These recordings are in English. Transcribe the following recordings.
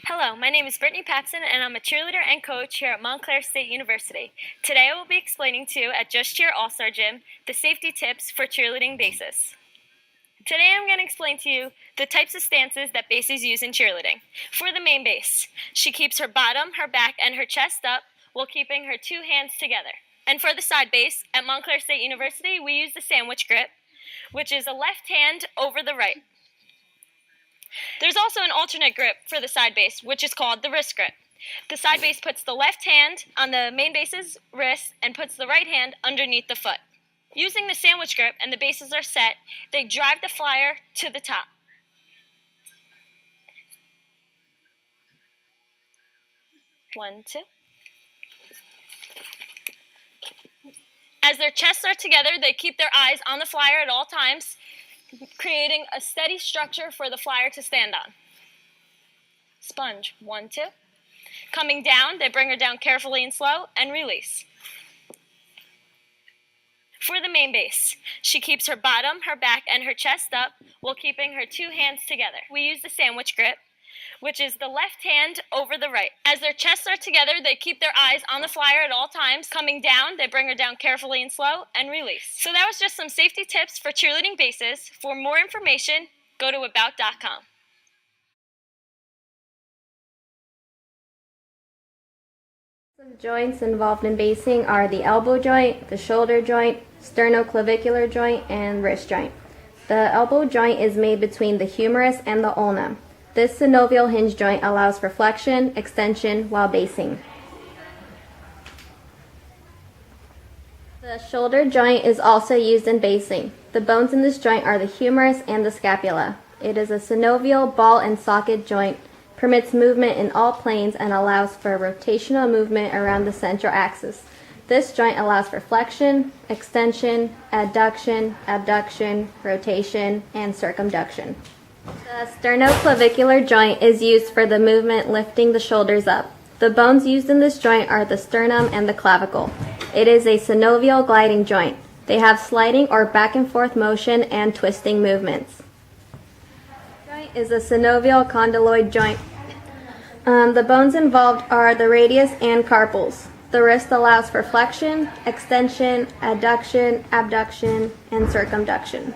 Hello, my name is Brittany Patson, and I'm a cheerleader and coach here at Montclair State University. Today I will be explaining to you at Just Cheer All-Star Gym the safety tips for cheerleading bases. Today I'm going to explain to you the types of stances that bases use in cheerleading. For the main base, she keeps her bottom, her back, and her chest up while keeping her two hands together. And for the side base, at Montclair State University, we use the sandwich grip, which is a left hand over the right. There's also an alternate grip for the side base, which is called the wrist grip. The side base puts the left hand on the main base's wrist and puts the right hand underneath the foot. Using the sandwich grip and the bases are set, they drive the flyer to the top. One, two. As their chests are together, they keep their eyes on the flyer at all times, creating a steady structure for the flyer to stand on. Sponge, 1, 2. Coming down, they bring her down carefully and slow and release. For the main base, she keeps her bottom, her back, and her chest up while keeping her two hands together. We use the sandwich grip, which is the left hand over the right. As their chests are together, they keep their eyes on the flyer at all times. Coming down, they bring her down carefully and slow and release. So that was just some safety tips for cheerleading bases. For more information, go to about.com. Some joints involved in basing are the elbow joint, the shoulder joint, sternoclavicular joint, and wrist joint. The elbow joint is made between the humerus and the ulna. This synovial hinge joint allows for flexion, extension while basing. The shoulder joint is also used in basing. The bones in this joint are the humerus and the scapula. It is a synovial ball and socket joint, permits movement in all planes, and allows for rotational movement around the central axis. This joint allows for flexion, extension, adduction, abduction, rotation, and circumduction. The sternoclavicular joint is used for the movement lifting the shoulders up. The bones used in this joint are the sternum and the clavicle. It is a synovial gliding joint. They have sliding or back and forth motion and twisting movements. The joint is a synovial condyloid joint. The bones involved are the radius and carpals. The wrist allows for flexion, extension, adduction, abduction, and circumduction.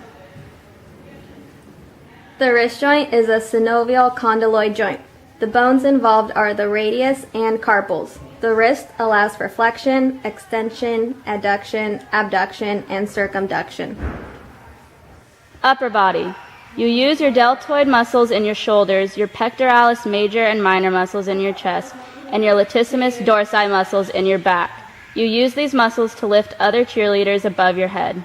The wrist joint is a synovial condyloid joint. The bones involved are the radius and carpals. The wrist allows for flexion, extension, adduction, abduction, and circumduction. Upper body. You use your deltoid muscles in your shoulders, your pectoralis major and minor muscles in your chest, and your latissimus dorsi muscles in your back. You use these muscles to lift other cheerleaders above your head.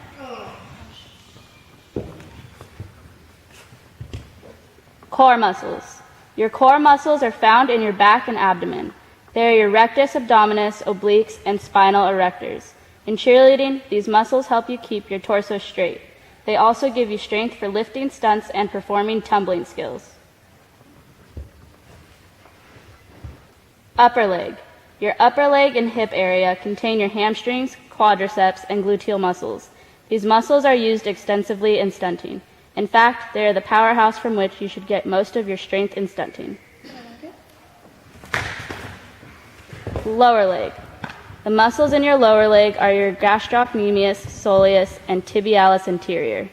Core muscles. Your core muscles are found in your back and abdomen. They are your rectus abdominis, obliques, and spinal erectors. In cheerleading, these muscles help you keep your torso straight. They also give you strength for lifting stunts and performing tumbling skills. Upper leg. Your upper leg and hip area contain your hamstrings, quadriceps, and gluteal muscles. These muscles are used extensively in stunting. In fact, they are the powerhouse from which you should get most of your strength in stunting. Lower leg. The muscles in your lower leg are your gastrocnemius, soleus, and tibialis anterior.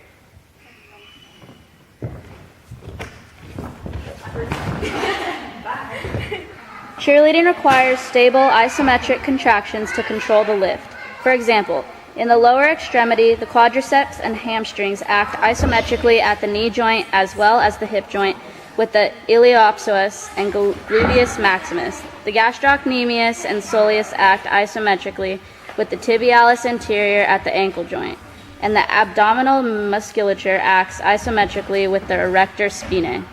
Cheerleading requires stable isometric contractions to control the lift. For example, in the lower extremity, the quadriceps and hamstrings act isometrically at the knee joint as well as the hip joint with the iliopsoas and gluteus maximus. The gastrocnemius and soleus act isometrically with the tibialis anterior at the ankle joint, and the abdominal musculature acts isometrically with the erector spinae.